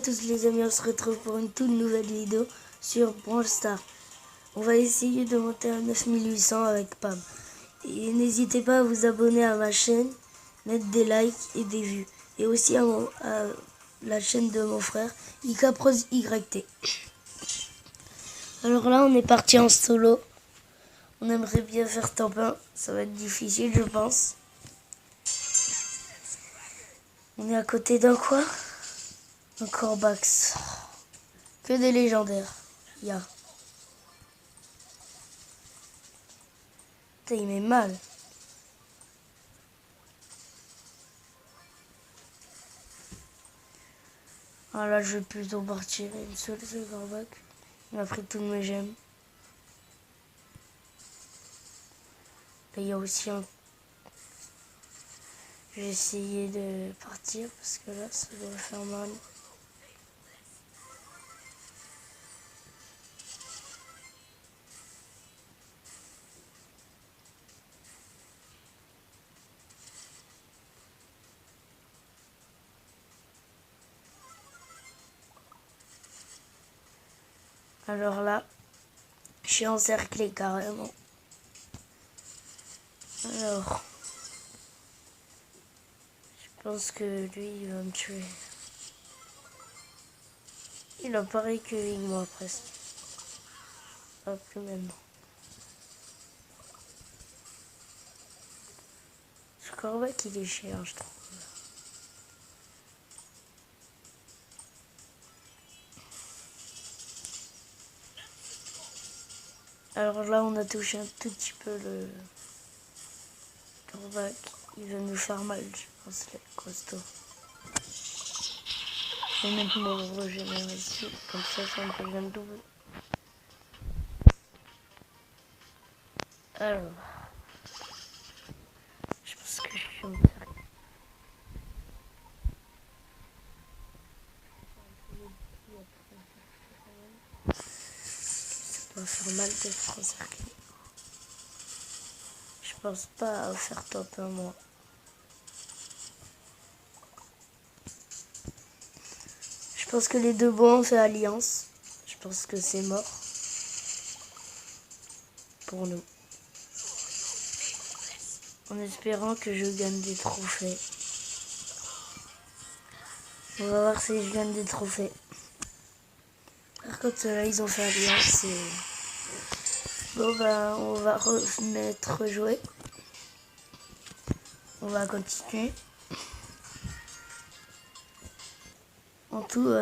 à tous les amis, on se retrouve pour une toute nouvelle vidéo sur Brawl Stars. On va essayer de monter à 9800 avec Pam. Et n'hésitez pas à vous abonner à ma chaîne, mettre des likes et des vues. Et aussi à la chaîne de mon frère, IKProsYT. Alors là, on est parti en solo. On aimerait bien faire top 1. Ça va être difficile, je pense. On est à côté d'un quoi? Un Corbax. Que des légendaires. Ya. Putain, il met mal. Ah là, je vais plutôt partir une seule Corbax. Il m'a pris tous mes gemmes. Là, il y a aussi un... Je vais essayer de partir parce que là, ça doit faire mal. Alors là, je suis encerclé carrément. Alors, je pense que lui, il va me tuer. Il a pareil que moi presque. Pas plus maintenant. Ce Corbac, il est cher, je trouve. Alors là, on a touché un tout petit peu le Corbac. Il va nous faire mal, je pense, le costaud. Je vais mettre mon régénérer ici, comme ça me fait le double. Alors, je pense que je suis en cercle. Ça va faire mal d'être encerclé. Je pense pas à faire top 1 moi. Je pense que les deux bons ont fait alliance. Je pense que c'est mort. Pour nous. En espérant que je gagne des trophées. On va voir si je gagne des trophées. Par contre là ils ont fait alliance et... Bon ben on va remettre jouer. On va continuer. En tout,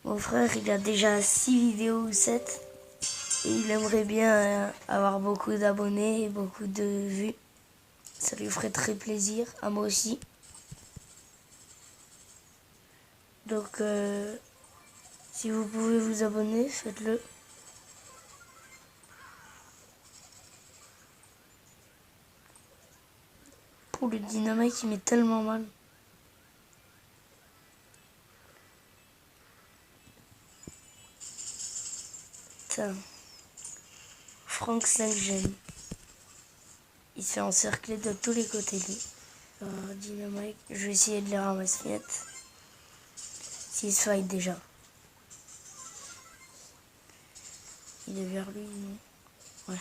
mon frère il a déjà 6 vidéos ou 7. Et il aimerait bien avoir beaucoup d'abonnés et beaucoup de vues. Ça lui ferait très plaisir, à moi aussi. Donc, si vous pouvez vous abonner, faites-le. Pour le dynamite, il met tellement mal. Putain. Franck 5 gemmes. Il se fait encercler de tous les côtés, lui. Dynamite, je vais essayer de les ramasser vite. S'il se fight déjà. Il est vers lui, non? Ouais.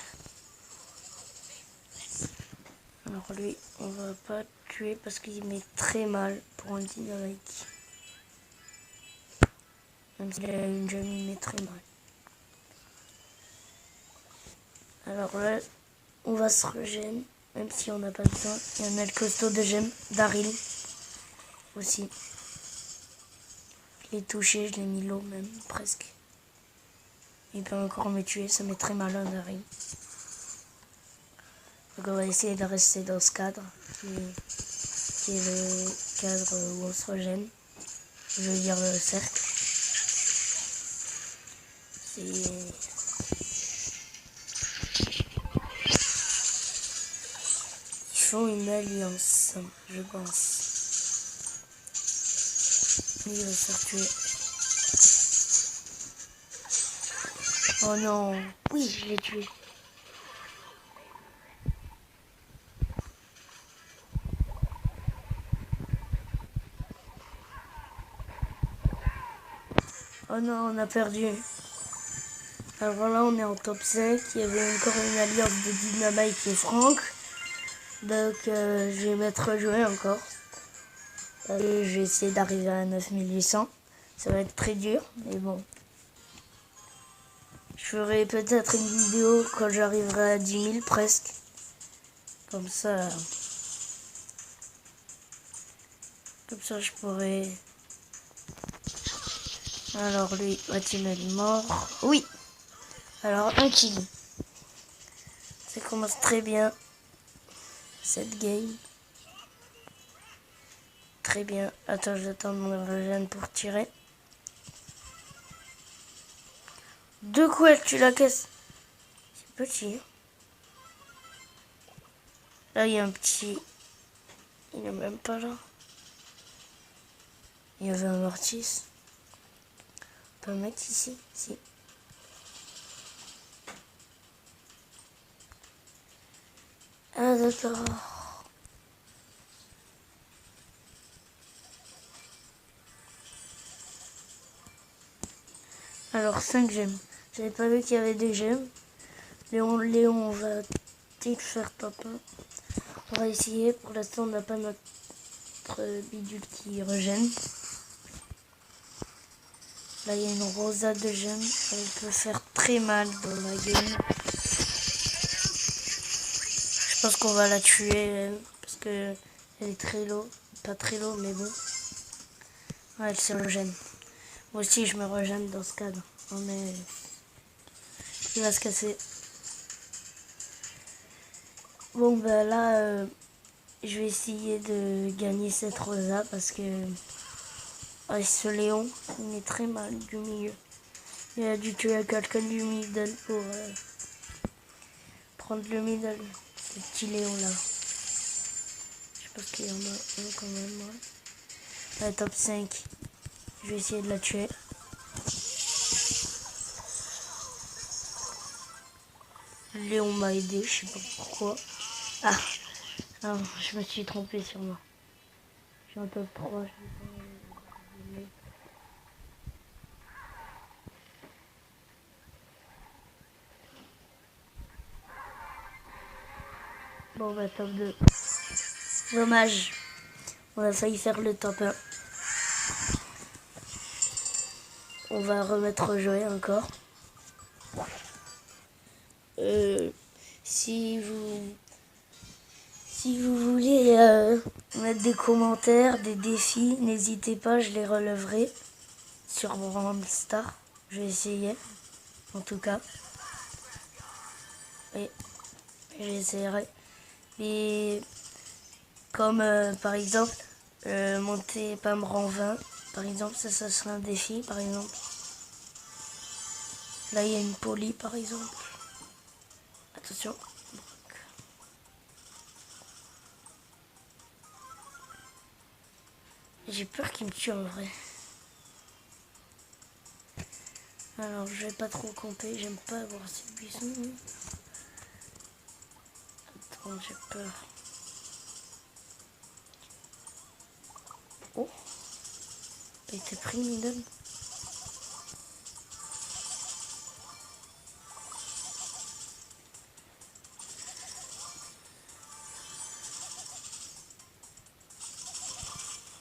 Alors lui, on va pas tuer parce qu'il met très mal pour un dynamite. Même s'il a une gemme, il met très mal. Alors là, on va se régénérer, même si on n'a pas besoin. Il y en a le costaud de gemmes, Daryl aussi. Je l'ai touché, je l'ai mis low même, presque. Il peut encore me tuer, ça met très mal un Daryl. Donc on va essayer de rester dans ce cadre, qui est le cadre où on se régène. Je veux dire le cercle. Ils font une alliance, je pense. Il va se faire tuer. Oh non. Oui, je l'ai tué. Oh non, on a perdu. Alors là, on est en top 5. Il y avait encore une alliance de Dynamite et Franck. Donc, je vais mettre jouer encore. Et je vais essayer d'arriver à 9800. Ça va être très dur, mais bon. Je ferai peut-être une vidéo quand j'arriverai à 10 000 presque. Comme ça je pourrais... Alors lui, va-t-il être mort? Oui. Alors un kill. Ça commence très bien cette game. Très bien. Attends, j'attends mon régène pour tirer. 2 coups, tu la caisses. C'est petit. Là, il y a un petit... Il n'est même pas là. Il y avait un mortis. On peut le mettre ici. Si. Ah, d'accord. Alors, 5 gemmes. J'avais pas vu qu'il y avait des gemmes. Léon va-t-il faire top 1? On va essayer. Pour l'instant, on n'a pas notre bidule qui régène. Là, il y a une rosa de gemmes. Elle peut faire très mal dans la game. Je pense qu'on va la tuer, elle, parce que elle est très low. Pas très low, mais bon. Ouais, elle se régène. Moi aussi, je me régène dans ce cadre. Mais il va se casser. Bon, ben là, je vais essayer de gagner cette rosa parce que ce Léon, il est très mal du milieu. Il a dû tuer quelqu'un du middle pour prendre le middle. Ce petit Léon là. Je pense qu'il y en a un quand même. Ouais. La top 5. Je vais essayer de la tuer. Léon m'a aidé, je sais pas pourquoi. Ah, non, je me suis trompé sur moi. Je suis en top 3. Bon, bah top 2. Dommage. On a failli faire le top 1. On va remettre jouer encore. Si vous voulez mettre des commentaires, des défis, n'hésitez pas, je les relèverai sur Brawl Stars. Je vais essayer, en tout cas. Et j'essaierai. Et comme par exemple, monter Pam rang 20, par exemple, ça serait un défi, par exemple. Là, il y a une poly, par exemple. Attention. J'ai peur qu'il me tue en vrai. Alors, je vais pas trop compter. J'aime pas avoir ces buissons. Attends, j'ai peur. Oh, il était pris, middle.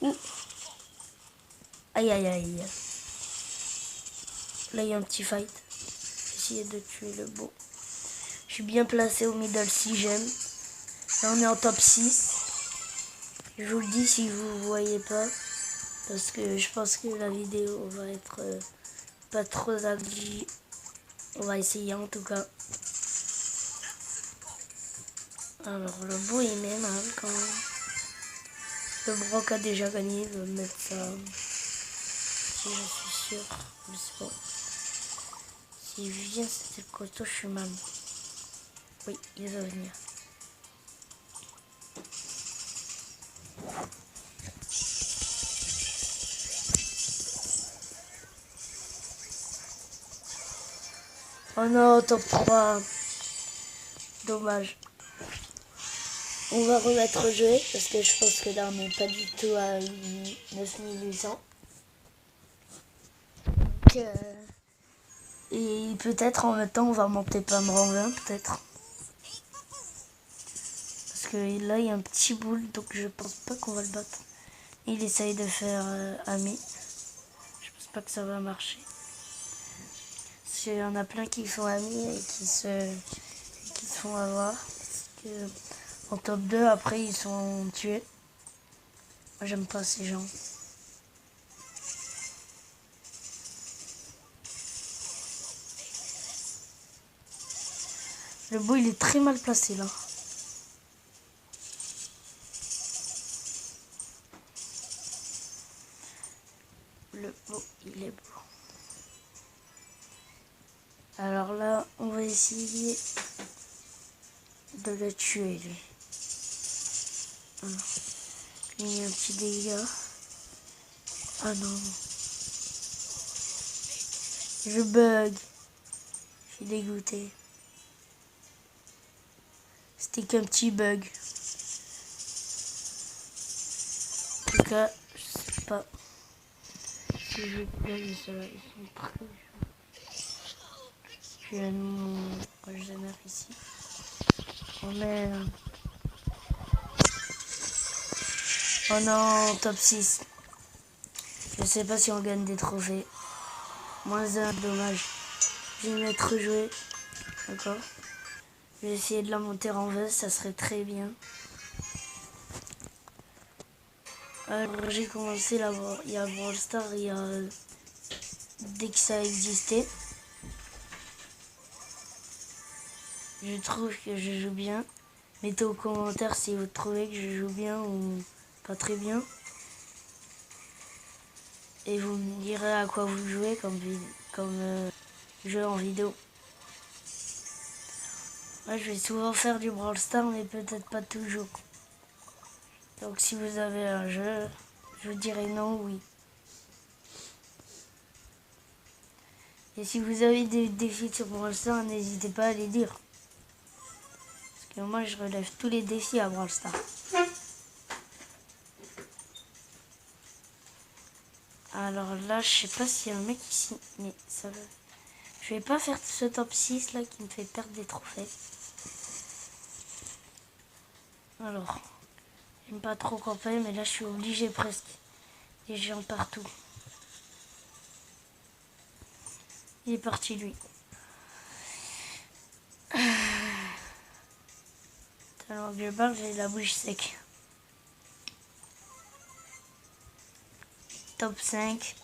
Ouh. Aïe, aïe, aïe. Là, il y a un petit fight. Essayer de tuer le beau. Je suis bien placé au middle 6 gemmes. Là, on est en top 6. Je vous le dis si vous ne voyez pas. Parce que je pense que la vidéo va être pas trop aboutie. On va essayer en tout cas. Alors, le beau, il met mal quand même. Le Brock a déjà gagné. Il va mettre ça. Si je suis sûr. Mais c'est bon. S'il vient, c'était le costaud, je suis mal. Oui, il va venir. Oh non, top 3. Dommage. On va remettre jouer parce que je pense que là on n'est pas du tout à 9800. Ok, Et peut-être en même temps on va monter Pam rang 20 peut-être. Parce que là il y a un petit boule donc je pense pas qu'on va le battre. Il essaye de faire ami. Je pense pas que ça va marcher. Parce qu'il y en a plein qui font amis et qui se font avoir. Parce que en top 2 après ils sont tués. Moi j'aime pas ces gens. Le beau il est très mal placé là. Le beau il est beau. Alors là on va essayer de le tuer lui. Alors, il y a un petit dégât. Ah non. Je bug. Je suis dégoûté. C'était qu'un petit bug. En tout cas, je sais pas si je vais gagner cela. Ils sont très chauds. Je viens de mon régénère ici. Oh merde. Oh non, top 6. Je sais pas si on gagne des trophées. -1, dommage. Je vais mettre rejouer. D'accord. Je vais essayer de la monter en veste, ça serait très bien. Alors j'ai commencé là, il y a Brawl Stars, il y a dès que ça existait. Je trouve que je joue bien. Mettez aux commentaires si vous trouvez que je joue bien ou pas très bien. Et vous me direz à quoi vous jouez comme jeu en vidéo. Moi, je vais souvent faire du Brawl Stars, mais peut-être pas toujours. Donc si vous avez un jeu, je vous dirai non ou oui. Et si vous avez des défis sur Brawl Stars, n'hésitez pas à les dire. Parce que moi, je relève tous les défis à Brawl Stars. Alors là, je sais pas s'il y a un mec ici, mais ça va. Je vais pas faire ce top 6 là qui me fait perdre des trophées. Alors, j'aime pas trop camper, mais là je suis obligé presque. Des gens partout. Il est parti lui. Tellement que je parle, j'ai la bouche sec. Top 5.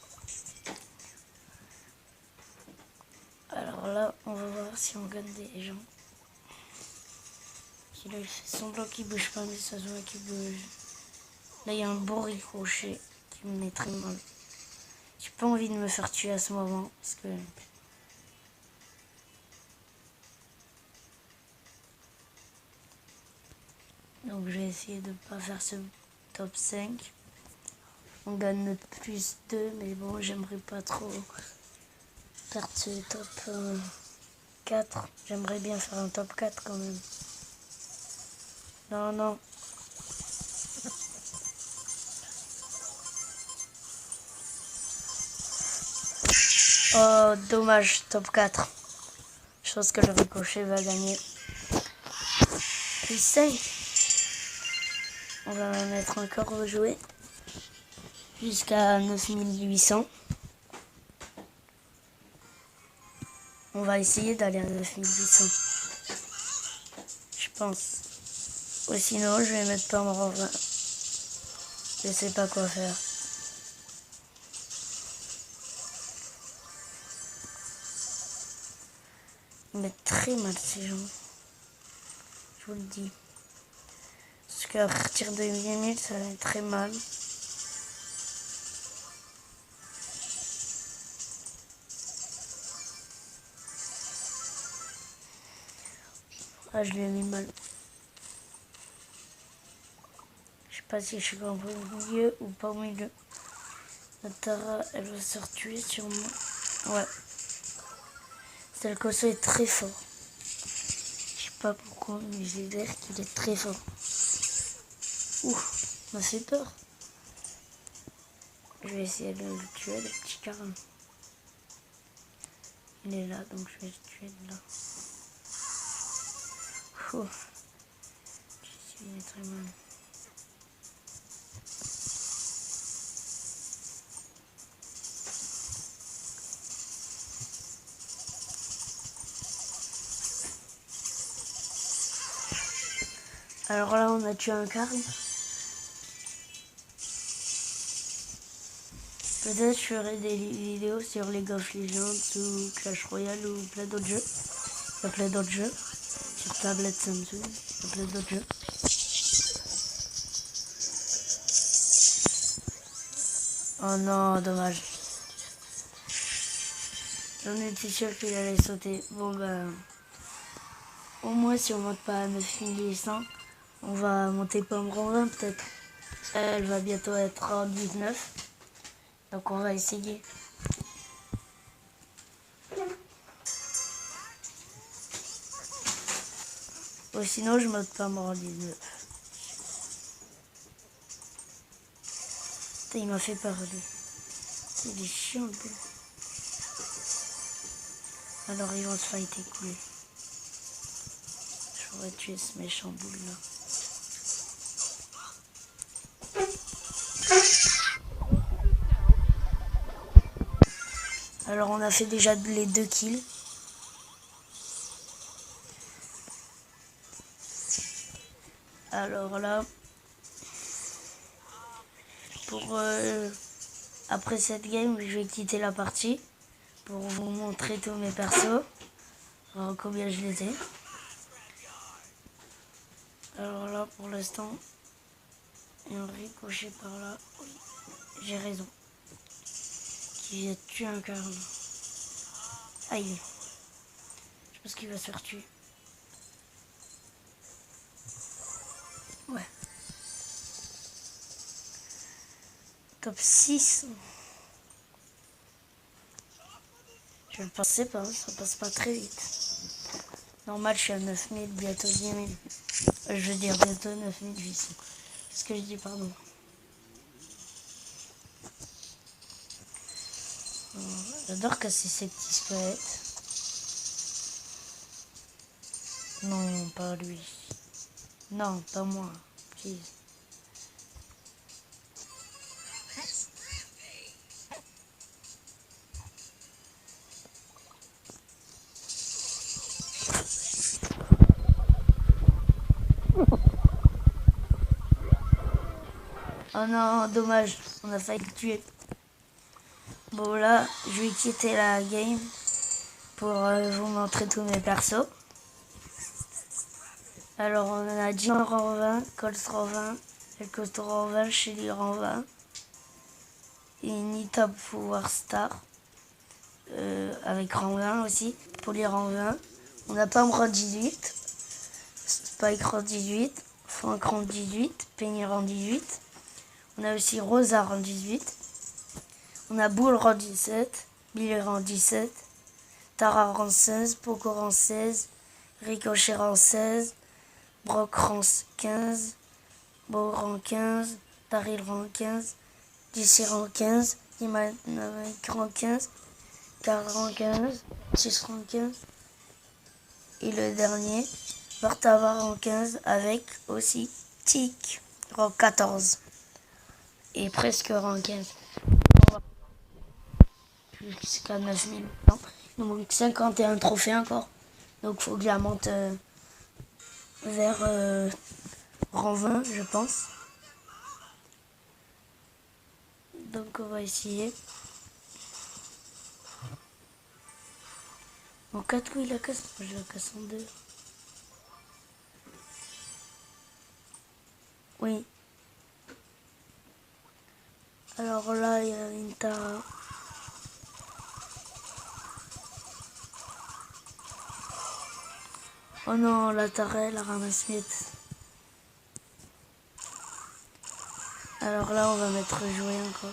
Alors là, on va voir si on gagne des gens. Là, il fait semblant qu'il bouge pas, mais ça se voit qu'il bouge. Là, il y a un beau ricochet qui me met très mal. J'ai pas envie de me faire tuer à ce moment, parce que... Donc, je vais essayer de pas faire ce top 5. On gagne notre plus 2, mais bon, j'aimerais pas trop perdre ce top 4. J'aimerais bien faire un top 4 quand même. Non, non. Oh, dommage, top 4. Je pense que le ricochet va gagner. Plus 5. On va mettre encore rejouer. Jusqu'à 9800. On va essayer d'aller à 9800. Je pense. Ou sinon, je vais mettre pas en 20. Je sais pas quoi faire. Ils mettent très mal ces gens. Je vous le dis. Parce qu'à partir de 8000, ça va être très mal. Ah, je lui ai mis mal. Je sais pas si je suis en milieu ou pas au milieu. La Tara, elle va se retuer sûrement. Ouais. Le cosso est très fort. Je sais pas pourquoi, mais j'ai l'air qu'il est très fort. Ouh, ça m'a fait peur. Je vais essayer de le tuer, le petit carin. Il est là, donc je vais le tuer de là. Ouh. Il est très mal. Alors là, on a tué un carne. Peut-être je ferai des vidéos sur League of Legends ou Clash Royale ou plein d'autres jeux. Il y a plein d'autres jeux. Sur tablette Samsung, il y a plein d'autres jeux. Oh non, dommage. J'en étais sûr qu'il allait sauter. Bon ben, au moins si on monte pas à 9800, on va monter pas en rang 20 peut-être. Elle va bientôt être en 19. Donc on va essayer. Ou sinon je monte pas en rang 19. Putain, il m'a fait peur lui. Il est chiant le peu. Alors ils vont se fighter cool. J'aurais tué ce méchant boule là. Alors on a fait déjà les 2 kills. Alors là, pour après cette game, je vais quitter la partie pour vous montrer tous mes persos. Alors combien je les ai. Alors là, pour l'instant, il y a un ricochet par là. Oui, j'ai raison. Qui vient de tuer un carne. Aïe. Je pense qu'il va se faire tuer. Ouais. Top 6. Je ne pensais pas, ça passe pas très vite. Normal, je suis à 9000, bientôt 10 000. Je veux dire bientôt 9800. C'est ce que je dis, pardon. J'adore casser ces petits squelettes. Non, pas lui. Non, pas moi. Please. Oh non, dommage. On a failli le tuer. Bon là, je vais quitter la game pour vous montrer tous mes persos. Alors on a Jean rang 20, Colt rang 20, El Costo rang 20, Shelly rang 20 et Nita Pouvoir Star avec rang 20 aussi, pour les rangs 20. On n'a pas rang 18, Spike rang 18, Frank rang 18, Penny rang 18. On a aussi Rosa rang 18. On a Bull rang 17, Billy rang 17, Tara rang 16, Poco rang 16, Ricochet rang 16, Brock rang 15, Bo rang 15, Daryl rang 15, JC rang 15, Dynamite rang 15, Car rang 15, 6 rang 15, et le dernier, Mortava rang 15, avec aussi Tic rang 14, et presque rang 15. Jusqu'à 9000. Non, il nous manque 51 trophées encore. Donc il faut que je la monte vers rang 20, je pense. Donc on va essayer. En 4 coups, il la casse. Moi, je la casse en 2. Oui. Alors là, il y a une Tara. Oh non, la Tara, elle ramasse miette. Alors là, on va mettre jouer encore.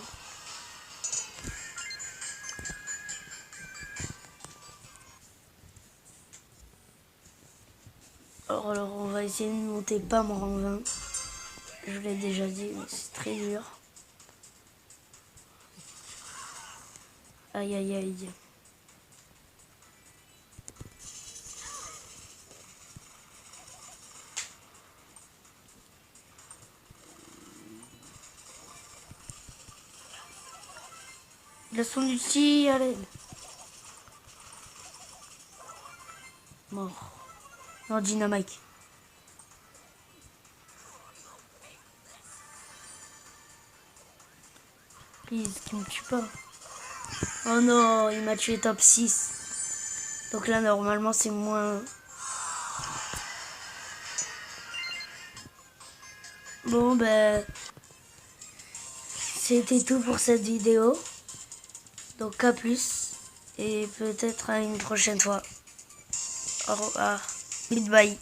Alors on va essayer de monter pas mon rang 20. Je vous l'ai déjà dit, mais c'est très dur. Aïe aïe aïe. Il a son ulti, allez. Mort. Non, Dynamite. Please, qu'il me tue pas. Oh non, il m'a tué top 6. Donc là, normalement, c'est moins... Bon, ben... C'était tout pour cette vidéo. Donc à plus. Et peut-être à une prochaine fois. Au revoir. Goodbye.